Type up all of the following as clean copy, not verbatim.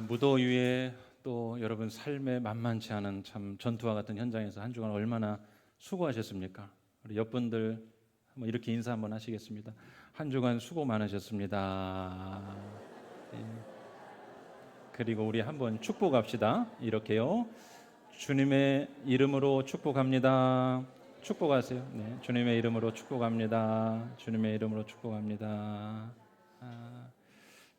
무더위에 또 여러분 삶에 만만치 않은 참 전투와 같은 현장에서 한 주간 얼마나 수고하셨습니까? 우리 옆분들 한번 이렇게 인사 한번 하시겠습니다. 한 주간 수고 많으셨습니다. 예. 그리고 우리 한번 축복합시다. 이렇게요. 주님의 이름으로 축복합니다. 축복하세요. 네, 주님의 이름으로 축복합니다. 주님의 이름으로 축복합니다. 아,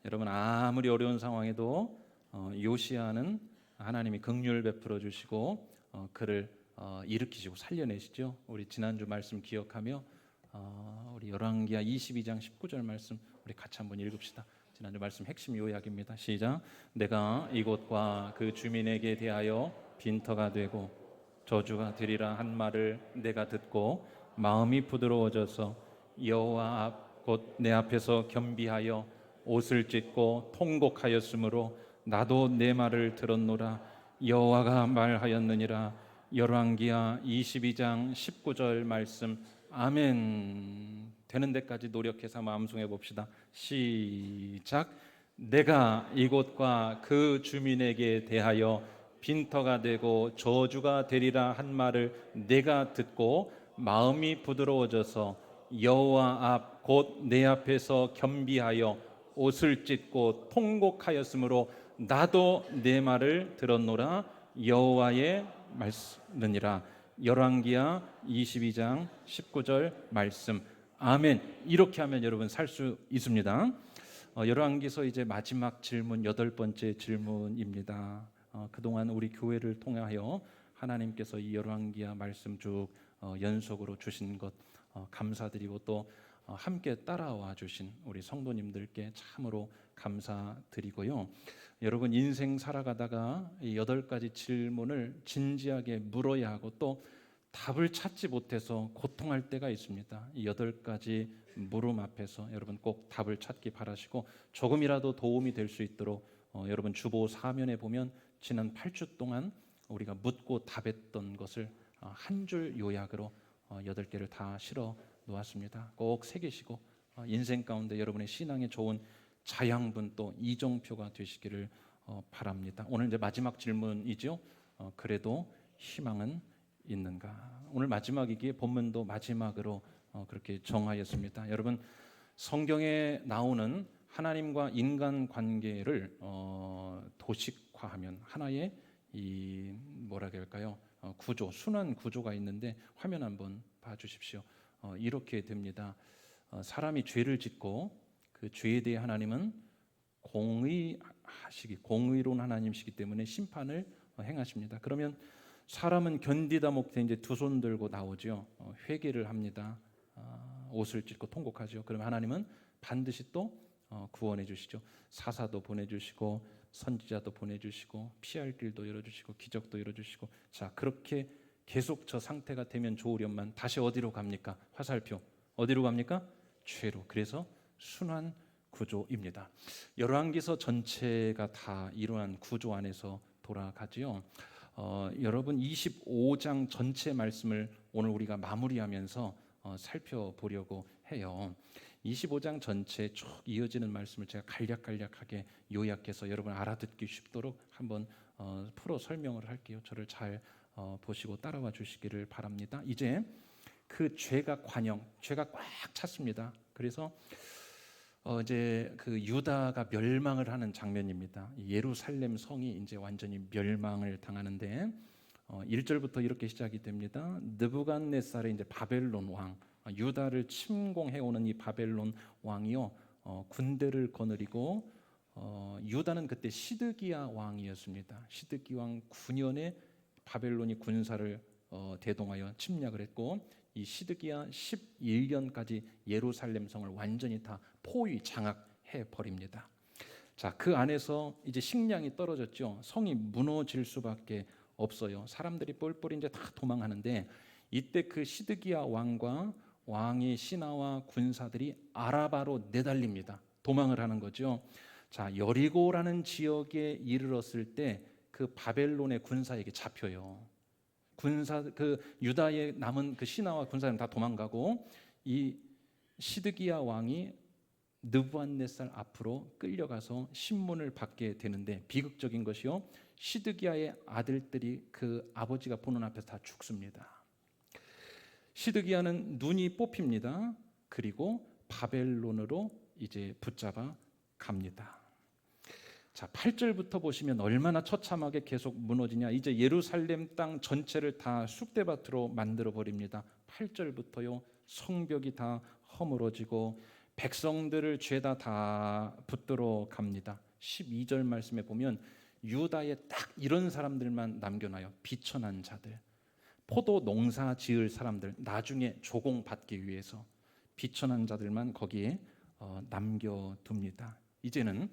여러분 아무리 어려운 상황에도 요시야는 하나님이 긍휼 베풀어 주시고 그를 일으키시고 살려내시죠. 우리 지난주 말씀 기억하며 우리 열왕기하 22장 19절 말씀 우리 같이 한번 읽읍시다. 지난주 말씀 핵심 요약입니다. 시작. 내가 이곳과 그 주민에게 대하여 빈터가 되고 저주가 되리라 한 말을 내가 듣고 마음이 부드러워져서 여호와 앞 곧 내 앞에서 겸비하여 옷을 찢고 통곡하였으므로 나도 내 말을 들었노라. 여호와가 말하였느니라. 열왕기하 22장 19절 말씀. 아멘. 되는 데까지 노력해서 마음송해 봅시다. 시작. 내가 이곳과 그 주민에게 대하여 빈터가 되고 저주가 되리라 한 말을 내가 듣고 마음이 부드러워져서 여호와 앞 곧 내 앞에서 겸비하여 옷을 찢고 통곡하였으므로 나도 내 말을 들었노라. 여호와의 말씀이니라. 열왕기하 22장 19절 말씀. 아멘. 이렇게 하면 여러분 살 수 있습니다. 열왕기서 이제 마지막 질문 8번째 질문입니다. 그동안 우리 교회를 통하여 하나님께서 이 열왕기하 말씀 쭉 연속으로 주신 것 감사드리고 또 함께 따라와 주신 우리 성도님들께 참으로 감사드리고요. 여러분 인생 살아가다가 이 8가지 질문을 진지하게 물어야 하고 또 답을 찾지 못해서 고통할 때가 있습니다. 이 8가지 물음 앞에서 여러분 꼭 답을 찾기 바라시고 조금이라도 도움이 될 수 있도록 여러분 주보 사면에 보면 지난 8주 동안 우리가 묻고 답했던 것을 한 줄 요약으로 8개를 다 실어 놓았습니다. 꼭 새기시고 인생 가운데 여러분의 신앙에 좋은 자양분 또 이정표가 되시기를 바랍니다. 오늘 이제 마지막 질문이죠. 그래도 희망은 있는가? 오늘 마지막이기에 본문도 마지막으로 그렇게 정하였습니다. 여러분 성경에 나오는 하나님과 인간 관계를 도식화하면 하나의 이 뭐라고 할까요? 구조, 순환 구조가 있는데 화면 한번 봐주십시오. 이렇게 됩니다. 사람이 죄를 짓고 그 죄에 대해 하나님은 공의로운 하나님이시기 때문에 심판을 행하십니다. 그러면 사람은 견디다 못해 이제 두 손 들고 나오죠. 회개를 합니다. 옷을 찢고 통곡하죠. 그러면 하나님은 반드시 또 구원해 주시죠. 사사도 보내주시고 선지자도 보내주시고 피할 길도 열어주시고 기적도 열어주시고 자 그렇게 계속 저 상태가 되면 좋으련만 다시 어디로 갑니까? 화살표 어디로 갑니까? 죄로. 그래서 순환 구조입니다. 열왕기서 전체가 다 이러한 구조 안에서 돌아가지요. 여러분 25장 전체 말씀을 오늘 우리가 마무리하면서 살펴보려고 해요. 25장 전체 쭉 이어지는 말씀을 제가 간략하게 요약해서 여러분 알아듣기 쉽도록 한번 풀어 설명을 할게요. 저를 잘 보시고 따라와 주시기를 바랍니다. 이제 그 죄가 꽉 찼습니다. 그래서 이제 그 유다가 멸망을 하는 장면입니다. 예루살렘 성이 이제 완전히 멸망을 당하는데 1절부터 이렇게 시작이 됩니다. 느부갓네살의 이제 바벨론 왕 유다를 침공해 오는 이 바벨론 왕이요 군대를 거느리고 유다는 그때 시드기야 왕이었습니다. 시드기 왕 9년에 바벨론이 군사를 대동하여 침략을 했고 이 시드기야 11년까지 예루살렘 성을 완전히 다 포위 장악해 버립니다. 자, 그 안에서 이제 식량이 떨어졌죠. 성이 무너질 수밖에 없어요. 사람들이 뿔뿔이 이제 다 도망하는데 이때 그 시드기야 왕과 왕의 신하와 군사들이 아라바로 내달립니다. 도망을 하는 거죠. 자, 여리고라는 지역에 이르렀을 때 그 바벨론의 군사에게 잡혀요. 그 유다에 남은 그 신하와 군사는 다 도망가고 이 시드기야 왕이 느부갓네살 앞으로 끌려가서 신문을 받게 되는데, 비극적인 것이요, 시드기야의 아들들이 그 아버지가 보는 앞에서 다 죽습니다. 시드기야는 눈이 뽑힙니다. 그리고 바벨론으로 이제 붙잡아 갑니다. 자, 8절부터 보시면 얼마나 처참하게 계속 무너지냐. 이제 예루살렘 땅 전체를 다 쑥대밭으로 만들어 버립니다. 8절부터요, 성벽이 다 허물어지고 백성들을 죄다 다 붙들어 갑니다. 12절 말씀에 보면 유다에 딱 이런 사람들만 남겨놔요. 비천한 자들, 포도 농사 지을 사람들, 나중에 조공받기 위해서 비천한 자들만 거기에 남겨둡니다. 이제는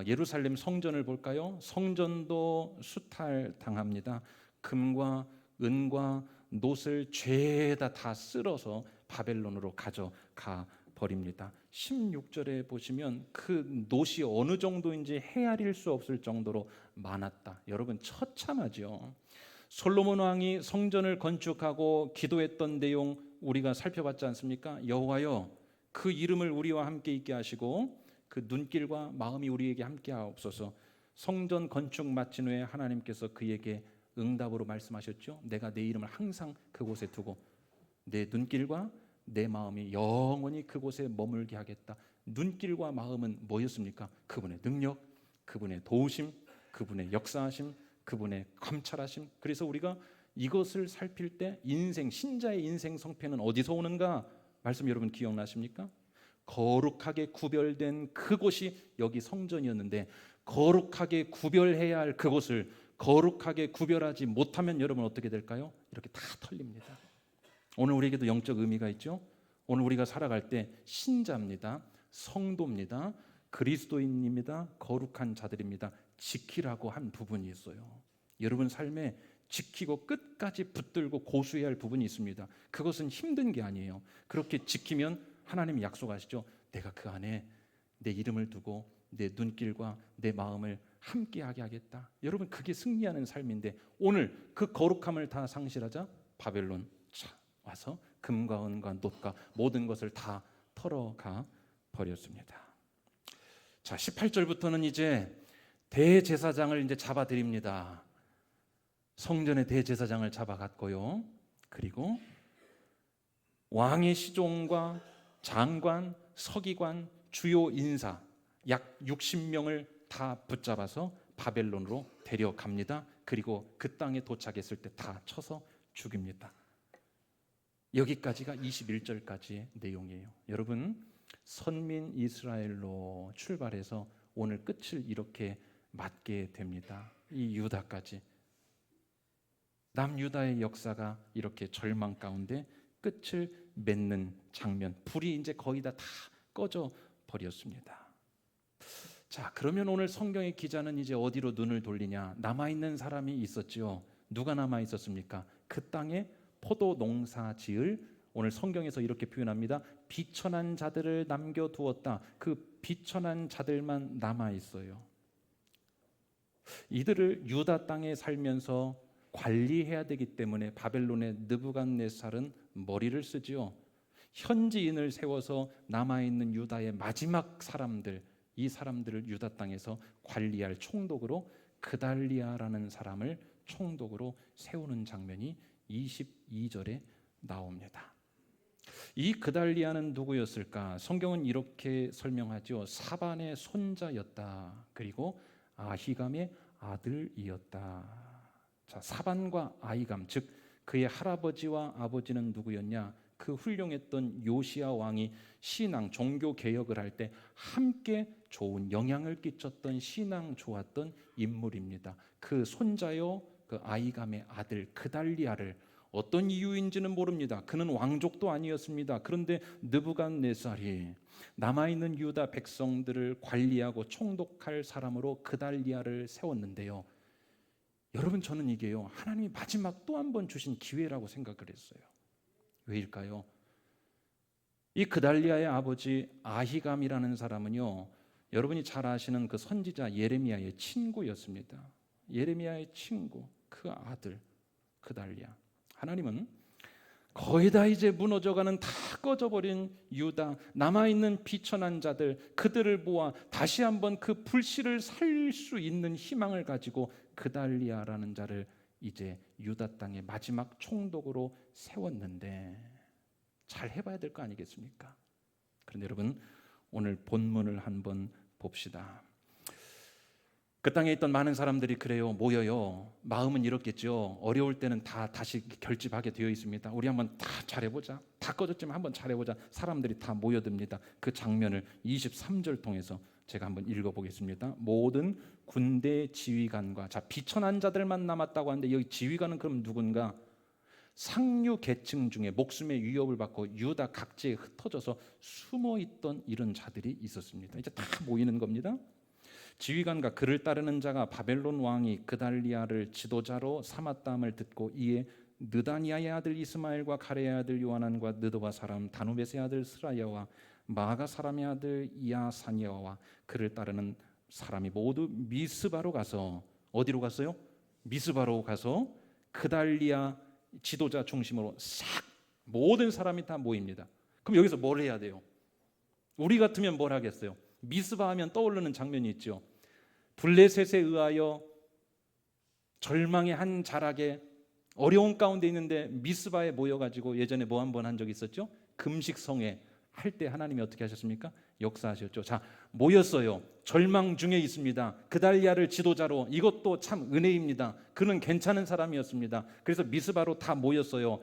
예루살렘 성전을 볼까요? 성전도 수탈당합니다. 금과 은과 놋을 죄다 다 쓸어서 바벨론으로 가져가 버립니다. 16절에 보시면 그 놋이 어느 정도인지 헤아릴 수 없을 정도로 많았다. 여러분, 처참하죠. 솔로몬 왕이 성전을 건축하고 기도했던 내용 우리가 살펴봤지 않습니까? 여호와여, 그 이름을 우리와 함께 있게 하시고 그 눈길과 마음이 우리에게 함께 하옵소서. 성전 건축 마친 후에 하나님께서 그에게 응답으로 말씀하셨죠. 내가 내 이름을 항상 그곳에 두고 내 눈길과 내 마음이 영원히 그곳에 머물게 하겠다. 눈길과 마음은 뭐였습니까? 그분의 능력, 그분의 도우심, 그분의 역사하심, 그분의 감찰하심. 그래서 우리가 이것을 살필 때 인생, 신자의 인생 성패는 어디서 오는가? 말씀 여러분 기억나십니까? 거룩하게 구별된 그곳이 여기 성전이었는데, 거룩하게 구별해야 할 그곳을 거룩하게 구별하지 못하면 여러분 어떻게 될까요? 이렇게 다 털립니다. 오늘 우리에게도 영적 의미가 있죠. 오늘 우리가 살아갈 때 신자입니다, 성도입니다, 그리스도인입니다, 거룩한 자들입니다. 지키라고 한 부분이 있어요. 여러분 삶에 지키고 끝까지 붙들고 고수해야 할 부분이 있습니다. 그것은 힘든 게 아니에요. 그렇게 지키면 하나님이 약속하시죠. 내가 그 안에 내 이름을 두고 내 눈길과 내 마음을 함께하게 하겠다. 여러분, 그게 승리하는 삶인데 오늘 그 거룩함을 다 상실하자 바벨론 와서 금과 은과 놋과 모든 것을 다 털어가 버렸습니다. 자, 18절부터는 이제 대제사장을 이제 잡아들입니다. 성전의 대제사장을 잡아갔고요. 그리고 왕의 시종과 장관, 서기관, 주요 인사 약 60명을 다 붙잡아서 바벨론으로 데려갑니다. 그리고 그 땅에 도착했을 때 다 쳐서 죽입니다. 여기까지가 21절까지의 내용이에요. 여러분, 선민 이스라엘로 출발해서 오늘 끝을 이렇게 맞게 됩니다. 이 유다까지, 남유다의 역사가 이렇게 절망 가운데 끝을 맺는 장면. 불이 이제 거의 다 꺼져 버렸습니다. 자, 그러면 오늘 성경의 기자는 이제 어디로 눈을 돌리냐? 남아있는 사람이 있었죠. 누가 남아 있었습니까? 그 땅에 포도 농사 지을, 오늘 성경에서 이렇게 표현합니다. 비천한 자들을 남겨두었다. 그 비천한 자들만 남아 있어요. 이들을 유다 땅에 살면서 관리해야 되기 때문에 바벨론의 느부갓네살은 머리를 쓰지요. 현지인을 세워서 남아있는 유다의 마지막 사람들, 이 사람들을 유다 땅에서 관리할 총독으로 그달리아라는 사람을 총독으로 세우는 장면이 22절에 나옵니다. 이 그달리아는 누구였을까? 성경은 이렇게 설명하죠. 사반의 손자였다. 그리고 아히감의 아들이었다. 자, 사반과 아히감, 즉 그의 할아버지와 아버지는 누구였냐? 그 훌륭했던 요시야 왕이 신앙, 종교 개혁을 할 때 함께 좋은 영향을 끼쳤던, 신앙 좋았던 인물입니다. 그 손자요, 그 아히감의 아들 그달리아를 어떤 이유인지는 모릅니다. 그는 왕족도 아니었습니다. 그런데 느부갓네살이 남아있는 유다 백성들을 관리하고 총독할 사람으로 그달리아를 세웠는데요. 여러분, 저는 이게요, 하나님이 마지막 또 한 번 주신 기회라고 생각을 했어요. 왜일까요? 이 그달리아의 아버지 아히감이라는 사람은요, 여러분이 잘 아시는 그 선지자 예레미야의 친구였습니다. 예레미야의 친구, 그 아들 그달리아. 하나님은 거의 다 이제 무너져가는, 다 꺼져버린 유다, 남아있는 비천한 자들, 그들을 모아 다시 한번 그 불씨를 살 수 있는 희망을 가지고 그달리아라는 자를 이제 유다 땅의 마지막 총독으로 세웠는데, 잘 해봐야 될 거 아니겠습니까? 그런데 여러분, 오늘 본문을 한번 봅시다. 그 땅에 있던 많은 사람들이 그래요, 모여요. 마음은 이렇겠죠. 어려울 때는 다 다시 결집하게 되어 있습니다. 우리 한번 다 잘해보자. 다 꺼졌지만 한번 잘해보자. 사람들이 다 모여듭니다. 그 장면을 23절 통해서 제가 한번 읽어보겠습니다. 모든 군대 지휘관과, 자, 비천한 자들만 남았다고 하는데 여기 지휘관은 그럼 누군가? 상류 계층 중에 목숨의 위협을 받고 유다 각지에 흩어져서 숨어있던 이런 자들이 있었습니다. 이제 다 모이는 겁니다. 지휘관과 그를 따르는 자가 바벨론 왕이 그달리아를 지도자로 삼았다함을 듣고, 이에 느다니아의 아들 이스마엘과 가레의 아들 요하난과 느도바 사람 다누벳의 아들 스라야와 마가 사람의 아들 이아사니아와 그를 따르는 사람이 모두 미스바로 가서, 어디로 갔어요? 미스바로 가서 그달리아 지도자 중심으로 싹 모든 사람이 다 모입니다. 그럼 여기서 뭘 해야 돼요? 우리 같으면 뭘 하겠어요? 미스바 하면 떠오르는 장면이 있죠. 블레셋에 의하여 절망의 한 자락에 어려운 가운데 있는데 미스바에 모여가지고, 예전에 뭐 한번 한 적이 있었죠? 금식성회 할 때 하나님이 어떻게 하셨습니까? 역사하셨죠. 자, 모였어요. 절망 중에 있습니다. 그달리아를 지도자로, 이것도 참 은혜입니다. 그는 괜찮은 사람이었습니다. 그래서 미스바로 다 모였어요.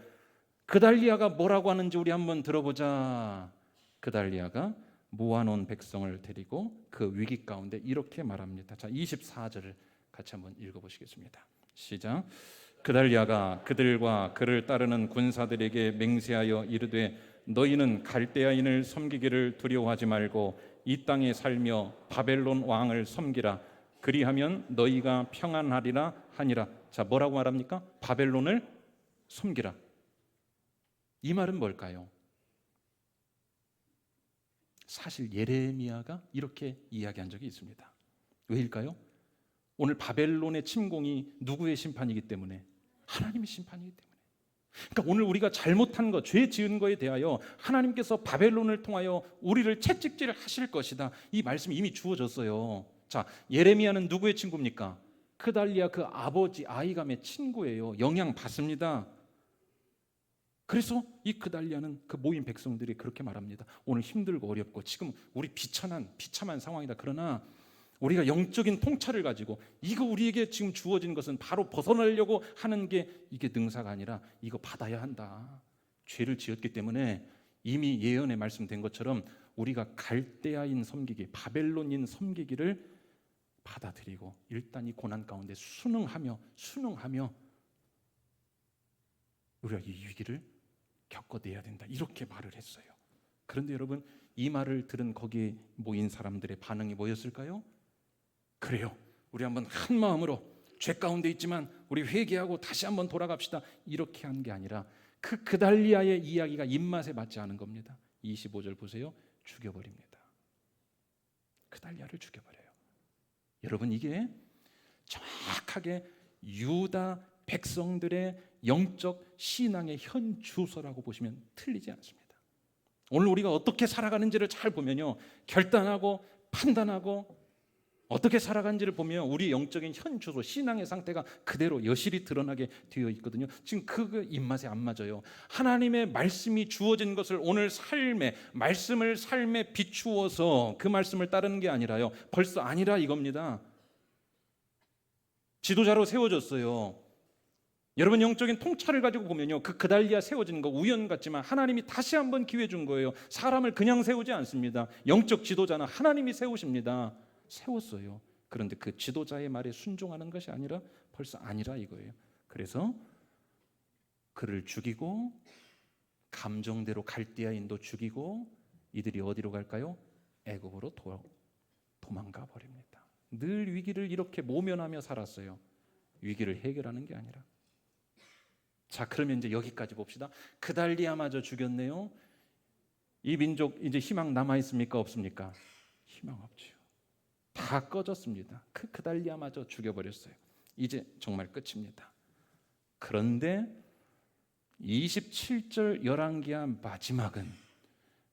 그달리아가 뭐라고 하는지 우리 한번 들어보자. 그달리아가 모아놓은 백성을 데리고 그 위기 가운데 이렇게 말합니다. 자, 24절을 같이 한번 읽어보시겠습니다. 시작. 그달리아가 그들과 그를 따르는 군사들에게 맹세하여 이르되, 너희는 갈대아인을 섬기기를 두려워하지 말고 이 땅에 살며 바벨론 왕을 섬기라. 그리하면 너희가 평안하리라 하니라. 자, 뭐라고 말합니까? 바벨론을 섬기라. 이 말은 뭘까요? 사실 예레미야가 이렇게 이야기한 적이 있습니다. 왜일까요? 오늘 바벨론의 침공이 누구의 심판이기 때문에? 하나님의 심판이기 때문에. 그러니까 오늘 우리가 잘못한 것, 죄 지은 것에 대하여 하나님께서 바벨론을 통하여 우리를 채찍질 하실 것이다. 이 말씀이 이미 주어졌어요. 자, 예레미야는 누구의 친구입니까? 그달리아 그 아버지 아히감의 친구예요. 영향 받습니다. 그래서 이 그달리아는 그 모인 백성들이 그렇게 말합니다. 오늘 힘들고 어렵고 지금 우리 비참한 상황이다. 그러나 우리가 영적인 통찰을 가지고, 이거 우리에게 지금 주어진 것은 바로 벗어나려고 하는 게 이게 능사가 아니라 이거 받아야 한다. 죄를 지었기 때문에 이미 예언에 말씀된 것처럼 우리가 갈대아인 섬기기, 바벨론인 섬기기를 받아들이고 일단 이 고난 가운데 순응하며 우리가 이 위기를 겪어내야 된다. 이렇게 말을 했어요. 그런데 여러분, 이 말을 들은 거기에 모인 사람들의 반응이 뭐였을까요? 그래요, 우리 한번 한 마음으로 죄 가운데 있지만 우리 회개하고 다시 한번 돌아갑시다. 이렇게 한 게 아니라 그 그달리아의 이야기가 입맛에 맞지 않은 겁니다. 25절 보세요. 죽여버립니다. 그달리아를 죽여버려요. 여러분, 이게 정확하게 유다 백성들의 영적 신앙의 현 주소라고 보시면 틀리지 않습니다. 오늘 우리가 어떻게 살아가는지를 잘 보면요, 결단하고 판단하고 어떻게 살아가는지를 보면 우리 영적인 현 주소, 신앙의 상태가 그대로 여실히 드러나게 되어 있거든요. 지금 그 입맛에 안 맞아요. 하나님의 말씀이 주어진 것을 오늘 말씀을 삶에 비추어서 그 말씀을 따르는 게 아니라요, 벌써 아니라 이겁니다. 지도자로 세워졌어요. 여러분, 영적인 통찰을 가지고 보면요, 그 그달리아 세워지는 거 우연 같지만 하나님이 다시 한번 기회 준 거예요. 사람을 그냥 세우지 않습니다. 영적 지도자는 하나님이 세우십니다. 세웠어요. 그런데 그 지도자의 말에 순종하는 것이 아니라 벌써 아니라 이거예요. 그래서 그를 죽이고 감정대로 갈대아인도 죽이고 이들이 어디로 갈까요? 애굽으로 도망가 버립니다. 늘 위기를 이렇게 모면하며 살았어요. 위기를 해결하는 게 아니라. 자, 그러면 이제 여기까지 봅시다. 그달리아마저 죽였네요. 이 민족 이제 희망 남아 있습니까? 없습니까? 희망 없지요. 다 꺼졌습니다. 그 그달리아마저 죽여버렸어요. 이제 정말 끝입니다. 그런데 27절 열왕기하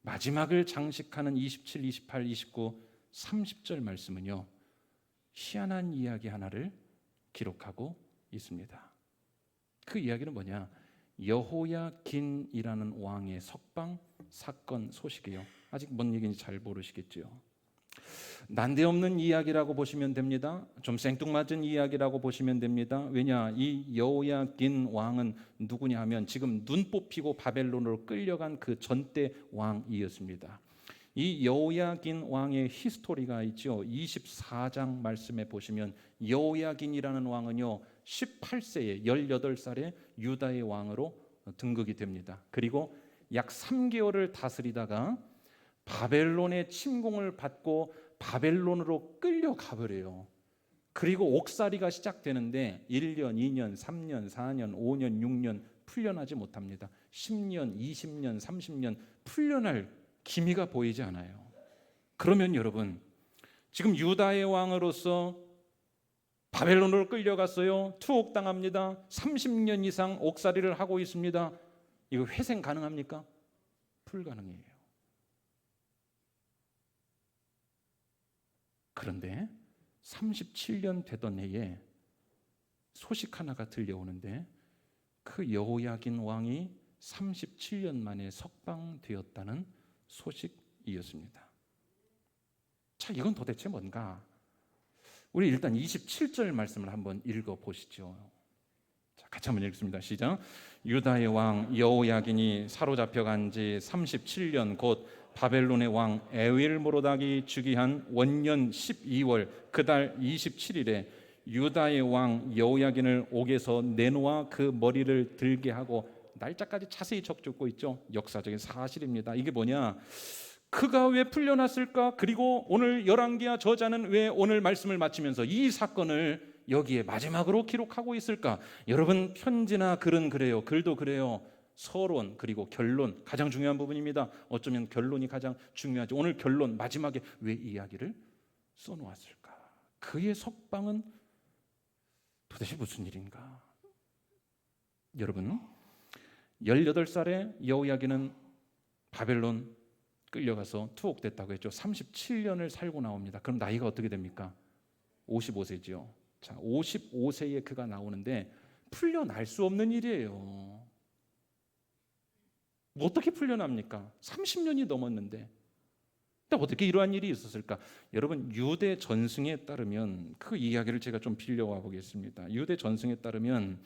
마지막을 장식하는 27, 28, 29, 30절 말씀은요, 희한한 이야기 하나를 기록하고 있습니다. 그 이야기는 뭐냐? 여호야긴이라는 왕의 석방 사건 소식이에요. 아직 뭔 얘기인지 잘 모르시겠죠. 난데없는 이야기라고 보시면 됩니다. 좀 생뚱맞은 이야기라고 보시면 됩니다. 왜냐? 이 여호야긴 왕은 누구냐 하면 지금 눈 뽑히고 바벨론으로 끌려간 그 전대 왕이었습니다. 이 여호야긴 왕의 히스토리가 있죠. 24장 말씀에 보시면 여호야긴이라는 왕은요 18세에 18살에 유다의 왕으로 등극이 됩니다. 그리고 약 3개월을 다스리다가 바벨론의 침공을 받고 바벨론으로 끌려가 버려요. 그리고 옥살이가 시작되는데 1년, 2년, 3년, 4년, 5년, 6년 풀려나지 못합니다. 10년, 20년, 30년 풀려날 기미가 보이지 않아요. 그러면 여러분, 지금 유다의 왕으로서 바벨론으로 끌려갔어요. 투옥당합니다. 30년 이상 옥살이를 하고 있습니다. 이거 회생 가능합니까? 불가능해요. 그런데 37년 되던 해에 소식 하나가 들려오는데 그 여호야긴 왕이 37년 만에 석방되었다는 소식이었습니다. 자, 이건 도대체 뭔가? 우리 일단 27절 말씀을 한번 읽어보시죠. 자, 같이 한번 읽습니다. 시작. 유다의 왕 여호야긴이 사로잡혀간 지 37년 곧 바벨론의 왕 에윌모로닥이 즉위한 원년 12월 그달 27일에 유다의 왕 여호야긴을 옥에서 내놓아 그 머리를 들게 하고, 날짜까지 자세히 적고 있죠. 역사적인 사실입니다. 이게 뭐냐? 그가 왜 풀려났을까? 그리고 오늘 열왕기하 저자는 왜 오늘 말씀을 마치면서 이 사건을 여기에 마지막으로 기록하고 있을까? 여러분, 편지나 글은 그래요. 글도 그래요. 서론 그리고 결론, 가장 중요한 부분입니다. 어쩌면 결론이 가장 중요하죠. 오늘 결론 마지막에 왜 이야기를 써놓았을까? 그의 석방은 도대체 무슨 일인가? 여러분, 18살에 여호야긴은 바벨론 끌려가서 투옥됐다고 했죠. 37년을 살고 나옵니다. 그럼 나이가 어떻게 됩니까? 55세죠. 자, 55세에 그가 나오는데 풀려날 수 없는 일이에요. 뭐 어떻게 풀려납니까? 30년이 넘었는데. 근데 어떻게 이러한 일이 있었을까? 여러분, 유대 전승에 따르면 그 이야기를 제가 좀 빌려와 보겠습니다. 유대 전승에 따르면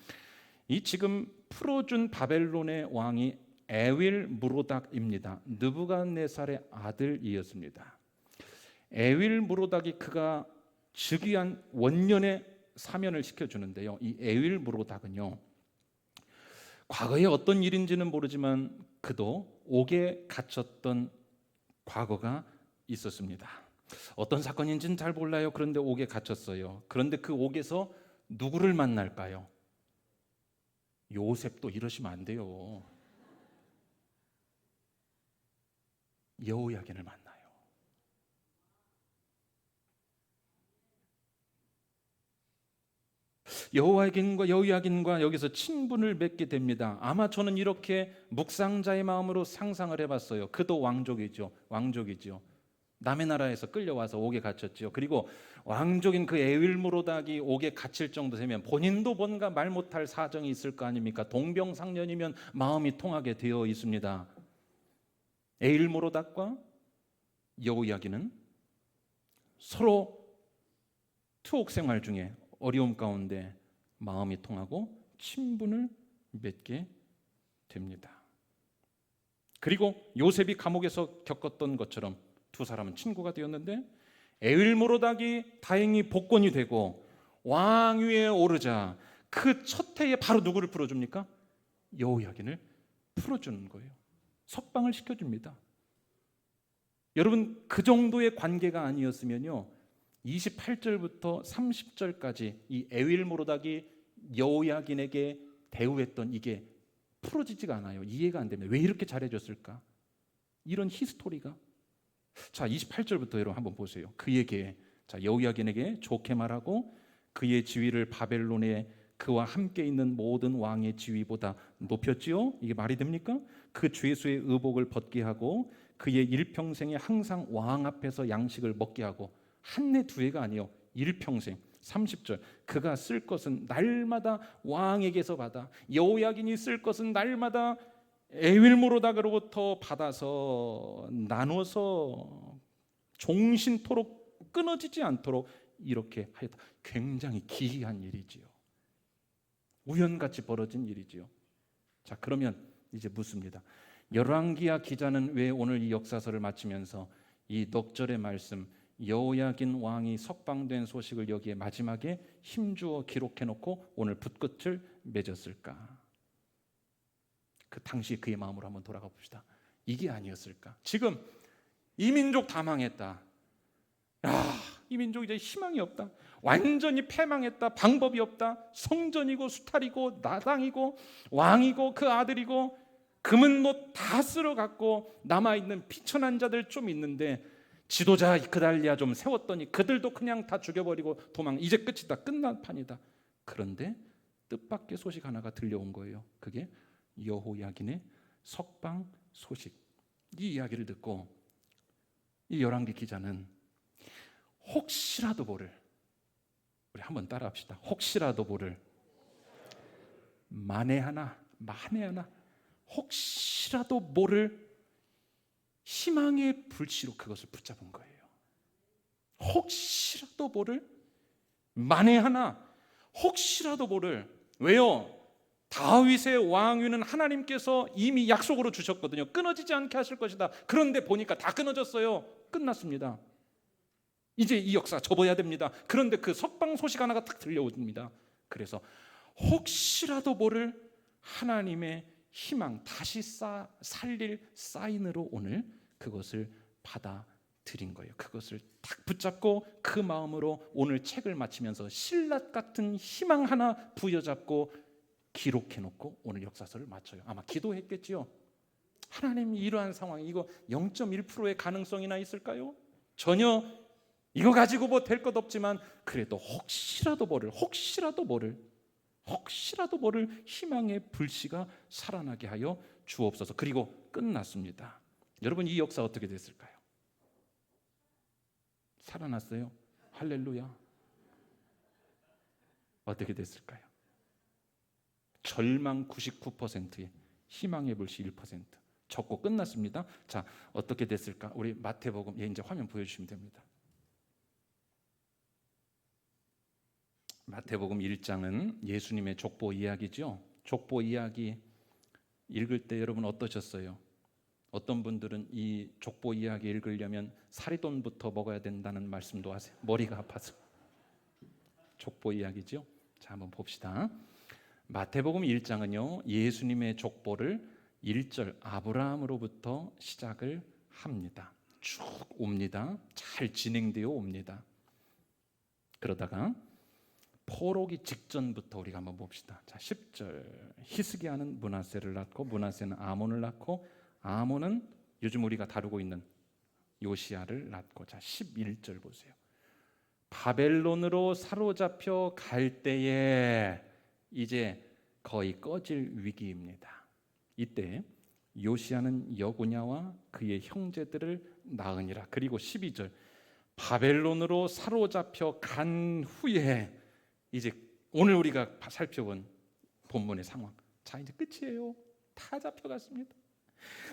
이 지금 풀어준 바벨론의 왕이 에윌무로닥입니다. 느부갓네살의 아들이었습니다. 에윌무로닥이 그가 즉위한 원년에 사면을 시켜주는데요. 이 에윌무로닥은요, 과거에 어떤 일인지는 모르지만 그도 옥에 갇혔던 과거가 있었습니다. 어떤 사건인지는 잘 몰라요. 그런데 옥에 갇혔어요. 그런데 그 옥에서 누구를 만날까요? 요셉도 이러시면 안 돼요. 여호야긴을 만나요. 여호야긴과 여기서 친분을 맺게 됩니다. 아마 저는 이렇게 묵상자의 마음으로 상상을 해봤어요. 그도 왕족이죠. 남의 나라에서 끌려와서 옥에 갇혔죠. 그리고 왕족인 그 에윌무로닥이 옥에 갇힐 정도 되면 본인도 뭔가 말 못할 사정이 있을 거 아닙니까? 동병상련이면 마음이 통하게 되어 있습니다. 에윌무로닥과 여호야긴은 서로 투옥 생활 중에 어려움 가운데 마음이 통하고 친분을 맺게 됩니다. 그리고 요셉이 감옥에서 겪었던 것처럼 두 사람은 친구가 되었는데, 에윌모로닥이 다행히 복권이 되고 왕위에 오르자 그 첫 해에 바로 누구를 풀어줍니까? 여호야긴을 풀어주는 거예요. 석방을 시켜줍니다. 여러분, 그 정도의 관계가 아니었으면요 28절부터 30절까지 이 에윌모로닥이 여호야긴에게 대우했던 이게 풀어지지가 않아요. 이해가 안 됩니다. 왜 이렇게 잘해줬을까? 이런 히스토리가. 자, 28절부터 여러분 한번 보세요. 그에게, 자, 여호야긴에게 좋게 말하고 그의 지위를 바벨론의 그와 함께 있는 모든 왕의 지위보다 높였지요. 이게 말이 됩니까? 그 죄수의 의복을 벗게 하고 그의 일평생에 항상 왕 앞에서 양식을 먹게 하고, 한 해 두 해가 아니요, 일평생. 30절, 그가 쓸 것은 날마다 왕에게서 받아 여호야긴이 쓸 것은 날마다 에윌모로닥으로부터 받아서 나눠서 종신토록 끊어지지 않도록 이렇게 하였다. 굉장히 기이한 일이지요. 우연같이 벌어진 일이지요. 자, 그러면 이제 묻습니다. 열왕기야 기자는 왜 오늘 이 역사서를 마치면서 이 넉절의 말씀, 여호야긴 왕이 석방된 소식을 여기에 마지막에 힘주어 기록해놓고 오늘 붓끝을 맺었을까? 그 당시 그의 마음으로 한번 돌아가 봅시다. 이게 아니었을까? 지금 이 민족 다 망했다. 이 민족 이제 희망이 없다. 완전히 패망했다. 방법이 없다. 성전이고 수탈이고 나당이고 왕이고 그 아들이고 금은 뭐 다 쓸어갔고 남아있는 비천한 자들 좀 있는데 지도자 그달리아 좀 세웠더니 그들도 그냥 다 죽여버리고 도망. 이제 끝이다. 끝난 판이다. 그런데 뜻밖의 소식 하나가 들려온 거예요. 그게 여호야긴의 석방 소식. 이 이야기를 듣고 이 열왕기 기자는 혹시라도 모를, 우리 한번 따라합시다. 혹시라도 모를, 만에 하나 혹시라도 모를 희망의 불씨로 그것을 붙잡은 거예요. 혹시라도 모를, 만에 하나 혹시라도 모를. 왜요? 다윗의 왕위는 하나님께서 이미 약속으로 주셨거든요. 끊어지지 않게 하실 것이다. 그런데 보니까 다 끊어졌어요. 끝났습니다. 이제 이 역사 접어야 됩니다. 그런데 그 석방 소식 하나가 딱 들려옵니다. 그래서 혹시라도 모를 하나님의 희망, 다시 살릴 사인으로 오늘 그것을 받아들인 거예요. 그것을 딱 붙잡고 그 마음으로 오늘 책을 마치면서 신라 같은 희망 하나 부여잡고 기록해놓고 오늘 역사서를 마쳐요. 아마 기도했겠지요. 하나님, 이러한 상황, 이거 0.1%의 가능성이나 있을까요? 전혀 이거 가지고 뭐 될 것 없지만 그래도 혹시라도 모를 희망의 불씨가 살아나게 하여 주옵소서. 그리고 끝났습니다. 여러분, 이 역사 어떻게 됐을까요? 살아났어요. 할렐루야. 어떻게 됐을까요? 절망 99%에 희망의 불씨 1%. 적고 끝났습니다. 자, 어떻게 됐을까? 우리 마태복음, 이제 화면 보여주시면 됩니다. 마태복음 1장은 예수님의 족보 이야기죠. 족보 이야기 읽을 때 여러분 어떠셨어요? 어떤 분들은 이 족보 이야기 읽으려면 사리돈부터 먹어야 된다는 말씀도 하세요. 머리가 아파서. 족보 이야기죠. 자, 한번 봅시다. 마태복음 1장은요, 예수님의 족보를 1절 아브라함으로부터 시작을 합니다. 쭉 옵니다. 잘 진행되어 옵니다. 그러다가 포로기 직전부터 우리가 한번 봅시다. 자, 10절 히스기야는 므낫세를 낳고 므낫세는 아몬을 낳고 아몬은 요즘 우리가 다루고 있는 요시야를 낳고, 자 11절 보세요. 바벨론으로 사로잡혀 갈 때에 이제 거의 꺼질 위기입니다. 이때 요시야는 여고냐와 그의 형제들을 낳으니라. 그리고 12절 바벨론으로 사로잡혀 간 후에 이제 오늘 우리가 살펴본 본문의 상황, 자 이제 끝이에요. 다 잡혀갔습니다.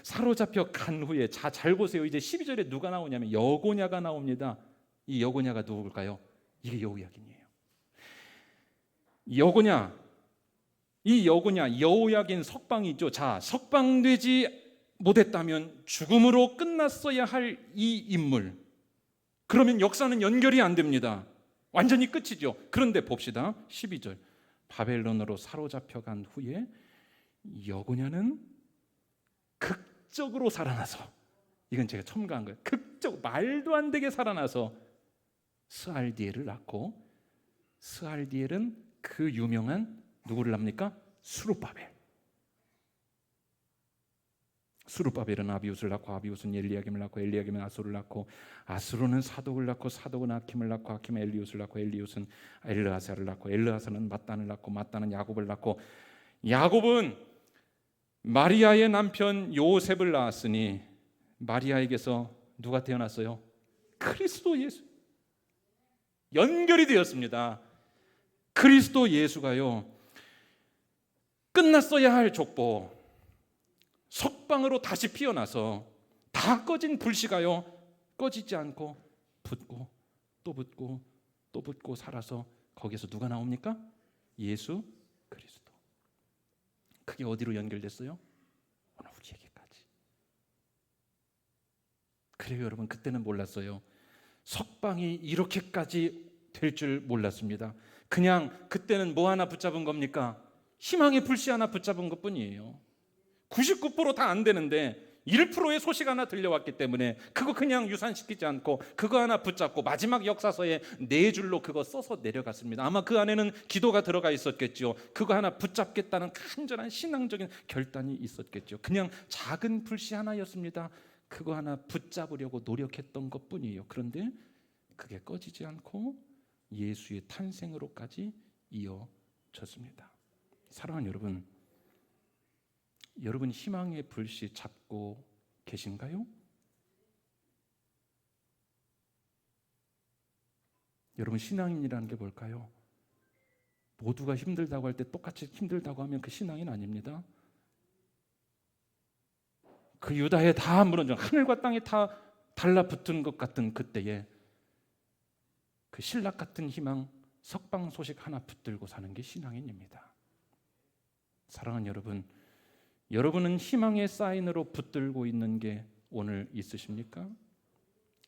사로잡혀 간 후에, 자 잘 보세요. 이제 12절에 누가 나오냐면 여고냐가 나옵니다. 이 여고냐가 누굴까요? 이게 여호야긴이에요. 여고냐, 이 여고냐, 여호야긴 석방이죠. 자, 석방되지 못했다면 죽음으로 끝났어야 할 이 인물, 그러면 역사는 연결이 안 됩니다. 완전히 끝이죠. 그런데 봅시다. 12절 바벨론으로 사로잡혀 간 후에 여고냐는 극적으로 살아나서, 이건 제가 첨가한 거예요. 말도 안 되게 살아나서 스알디엘을 낳고, 스알디엘은 그 유명한 누구를 낳습니까? 스룹바벨. 수르바벨은 아비웃을 낳고 아비웃은 엘리야김을 낳고 엘리야김은 아소를 낳고 아스로는 사독을 낳고 사독은 아킴을 낳고 아킴은 엘리웃을 낳고 엘리웃은 엘르아사를 낳고 엘르아사는 mat단을 낳고 mat단은 야곱을 낳고 야곱은 마리아의 남편 요셉을 낳았으니 마리아에게서 누가 태어났어요? 그리스도 예수. 연결이 되었습니다. 그리스도 예수가요, 끝났어야 할 족보 석방으로 다시 피어나서 다 꺼진 불씨가요 꺼지지 않고 붙고 또 붙고 또 붙고 살아서 거기서 누가 나옵니까? 예수 그리스도. 그게 어디로 연결됐어요? 오늘 우리에게까지. 그래요 여러분, 그때는 몰랐어요. 석방이 이렇게까지 될 줄 몰랐습니다. 그냥 그때는 뭐 하나 붙잡은 겁니까? 희망의 불씨 하나 붙잡은 것뿐이에요. 99% 다 안 되는데 1%의 소식 하나 들려왔기 때문에 그거 그냥 유산시키지 않고 그거 하나 붙잡고 마지막 역사서에 4줄로 그거 써서 내려갔습니다. 아마 그 안에는 기도가 들어가 있었겠죠. 그거 하나 붙잡겠다는 간절한 신앙적인 결단이 있었겠죠. 그냥 작은 불씨 하나였습니다. 그거 하나 붙잡으려고 노력했던 것뿐이에요. 그런데 그게 꺼지지 않고 예수의 탄생으로까지 이어졌습니다. 사랑하는 여러분, 여러분 희망의 불씨 잡고 계신가요? 여러분 신앙인이라는 게 뭘까요? 모두가 힘들다고 할 때 똑같이 힘들다고 하면 그 신앙인 아닙니다. 그 유다에 다 무너져 하늘과 땅이 다 달라붙은 것 같은 그때에 그 신락 같은 희망, 석방 소식 하나 붙들고 사는 게 신앙인입니다. 사랑하는 여러분, 여러분은 희망의 사인으로 붙들고 있는 게 오늘 있으십니까?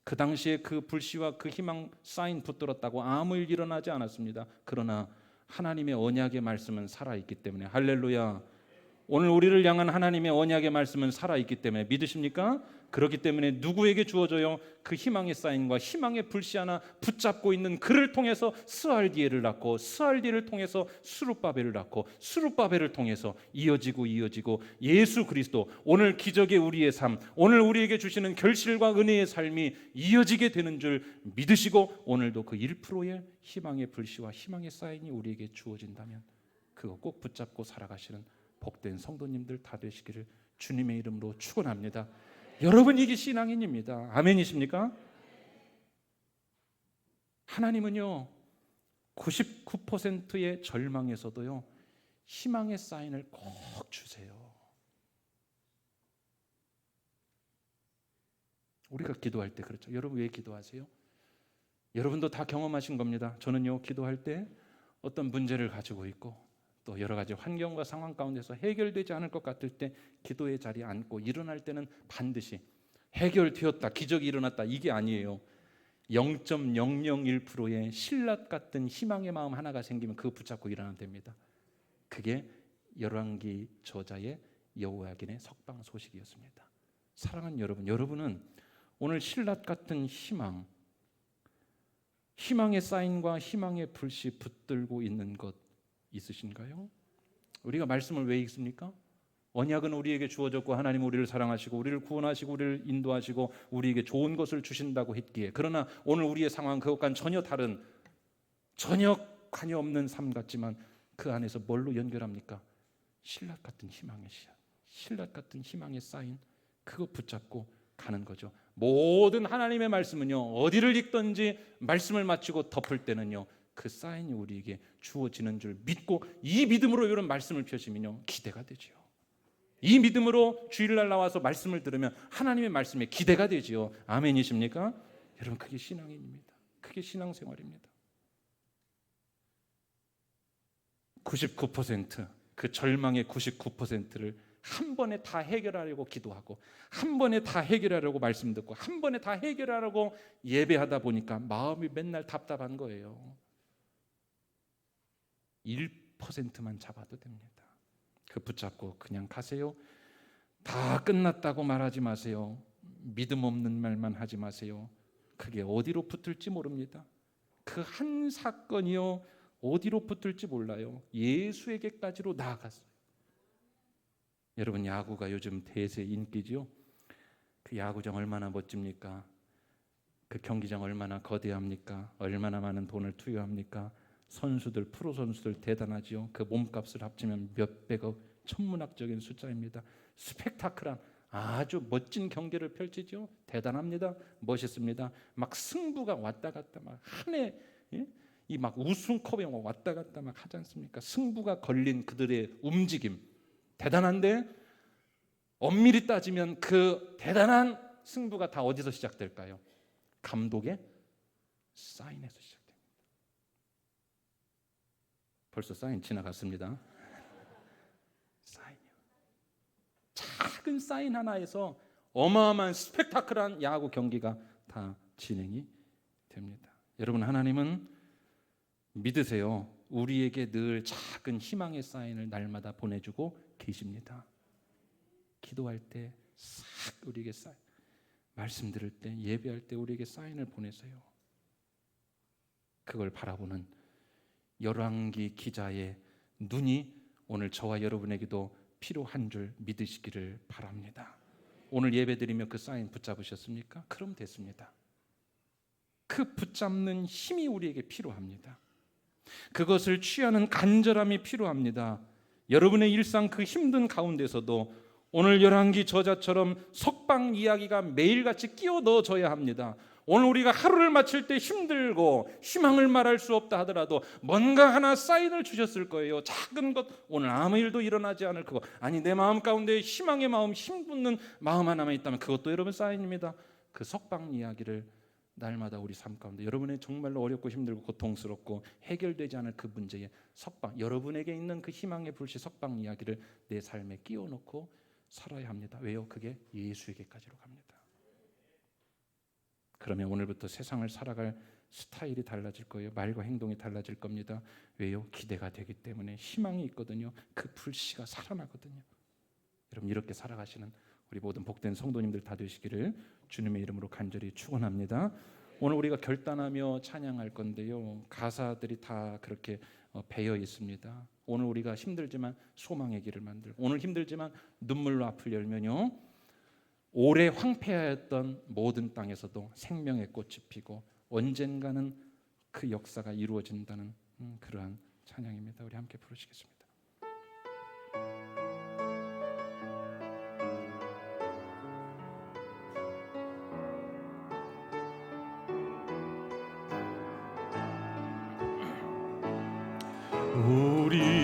그 당시에 그 불씨와 그 희망 사인 붙들었다고 아무 일 일어나지 않았습니다. 그러나 하나님의 언약의 말씀은 살아있기 때문에, 할렐루야, 오늘 우리를 향한 하나님의 언약의 말씀은 살아있기 때문에 믿으십니까? 그렇기 때문에 누구에게 주어져요? 그 희망의 사인과 희망의 불씨 하나 붙잡고 있는 그를 통해서 스알디엘을 낳고 스알디엘을 통해서 수룹바벨을 낳고 수룹바벨을 통해서 이어지고 예수 그리스도, 오늘 기적의 우리의 삶, 오늘 우리에게 주시는 결실과 은혜의 삶이 이어지게 되는 줄 믿으시고 오늘도 그 1%의 희망의 불씨와 희망의 사인이 우리에게 주어진다면 그거 꼭 붙잡고 살아가시는 복된 성도님들 다 되시기를 주님의 이름으로 축원합니다. 여러분 이게 신앙인입니다. 아멘이십니까? 하나님은요 99%의 절망에서도요 희망의 사인을 꼭 주세요. 우리가 기도할 때 그렇죠. 여러분 왜 기도하세요? 여러분도 다 경험하신 겁니다. 저는요 기도할 때 어떤 문제를 가지고 있고 또 여러 가지 환경과 상황 가운데서 해결되지 않을 것 같을 때 기도의 자리에 앉고 일어날 때는 반드시 해결되었다, 기적이 일어났다, 이게 아니에요. 0.001%의 신라 같은 희망의 마음 하나가 생기면 그거 붙잡고 일어나면 됩니다. 그게 열왕기 저자의 여호야긴의 석방 소식이었습니다. 사랑하는 여러분, 여러분은 오늘 신라 같은 희망의 사인과 희망의 불씨 붙들고 있는 것 있으신가요? 우리가 말씀을 왜 읽습니까? 언약은 우리에게 주어졌고 하나님 우리를 사랑하시고 우리를 구원하시고 우리를 인도하시고 우리에게 좋은 것을 주신다고 했기에, 그러나 오늘 우리의 상황 그것과는 전혀 다른, 전혀 관여 없는 삶 같지만 그 안에서 뭘로 연결합니까? 신락 같은 희망의 씨앗, 신락 같은 희망의 사인, 그거 붙잡고 가는 거죠. 모든 하나님의 말씀은요 어디를 읽든지 말씀을 마치고 덮을 때는요 그 사인이 우리에게 주어지는 줄 믿고 이 믿음으로 이런 말씀을 펴시면요 기대가 되지요. 이 믿음으로 주일날 나와서 말씀을 들으면 하나님의 말씀에 기대가 되지요. 아멘이십니까? 여러분 그게 신앙인입니다. 그게 신앙생활입니다. 99%, 그 절망의 99%를 한 번에 다 해결하려고 기도하고 한 번에 다 해결하려고 말씀 듣고 한 번에 다 해결하려고 예배하다 보니까 마음이 맨날 답답한 거예요. 1%만 잡아도 됩니다. 그 붙잡고 그냥 가세요. 다 끝났다고 말하지 마세요. 믿음 없는 말만 하지 마세요. 그게 어디로 붙을지 모릅니다. 그 한 사건이요 어디로 붙을지 몰라요. 예수에게까지로 나아갔어요. 여러분, 야구가 요즘 대세 인기지요. 그 야구장 얼마나 멋집니까? 그 경기장 얼마나 거대합니까? 얼마나 많은 돈을 투여합니까? 선수들, 프로 선수들 대단하지요. 그 몸값을 합치면 몇백억, 천문학적인 숫자입니다. 스펙타클한 아주 멋진 경기를 펼치죠. 대단합니다. 멋있습니다. 막 승부가 왔다 갔다 막 한해, 이 막 우승컵에 왔다 갔다 막 하지 않습니까? 승부가 걸린 그들의 움직임 대단한데, 엄밀히 따지면 그 대단한 승부가 다 어디서 시작될까요? 감독의 사인에서 시작됩니다. 벌써 사인 지나갔습니다. 사인이요. 작은 사인 하나에서 어마어마한 스펙타클한 야구 경기가 다 진행이 됩니다. 여러분, 하나님은 믿으세요. 우리에게 늘 작은 희망의 사인을 날마다 보내주고 계십니다. 기도할 때 싹 우리에게 사인, 말씀 들을 때, 예배할 때 우리에게 사인을 보내세요. 그걸 바라보는 열왕기 기자의 눈이 오늘 저와 여러분에게도 필요한 줄 믿으시기를 바랍니다. 오늘 예배드리며 그 사인 붙잡으셨습니까? 그럼 됐습니다. 그 붙잡는 힘이 우리에게 필요합니다. 그것을 취하는 간절함이 필요합니다. 여러분의 일상 그 힘든 가운데서도 오늘 열왕기 저자처럼 석방 이야기가 매일같이 끼워 넣어져야 합니다. 오늘 우리가 하루를 마칠 때 힘들고 희망을 말할 수 없다 하더라도 뭔가 하나 사인을 주셨을 거예요. 작은 것, 오늘 아무 일도 일어나지 않을 그거, 아니 내 마음 가운데 희망의 마음, 힘붙는 마음 하나만 있다면 그것도 여러분 사인입니다. 그 석방 이야기를 날마다 우리 삶 가운데, 여러분의 정말로 어렵고 힘들고 고통스럽고 해결되지 않을 그 문제의 석방, 여러분에게 있는 그 희망의 불씨 석방 이야기를 내 삶에 끼워 넣고 살아야 합니다. 왜요? 그게 예수에게까지로 갑니다. 그러면 오늘부터 세상을 살아갈 스타일이 달라질 거예요. 말과 행동이 달라질 겁니다. 왜요? 기대가 되기 때문에, 희망이 있거든요. 그 불씨가 살아나거든요. 여러분, 이렇게 살아가시는 우리 모든 복된 성도님들 다 되시기를 주님의 이름으로 간절히 축원합니다. 오늘 우리가 결단하며 찬양할 건데요, 가사들이 다 그렇게 배어 있습니다. 오늘 우리가 힘들지만 소망의 길을 만들고, 오늘 힘들지만 눈물로 앞을 열면요, 오래 황폐하였던 모든 땅에서도 생명의 꽃이 피고 언젠가는 그 역사가 이루어진다는 그러한 찬양입니다. 우리 함께 부르시겠습니다. 우리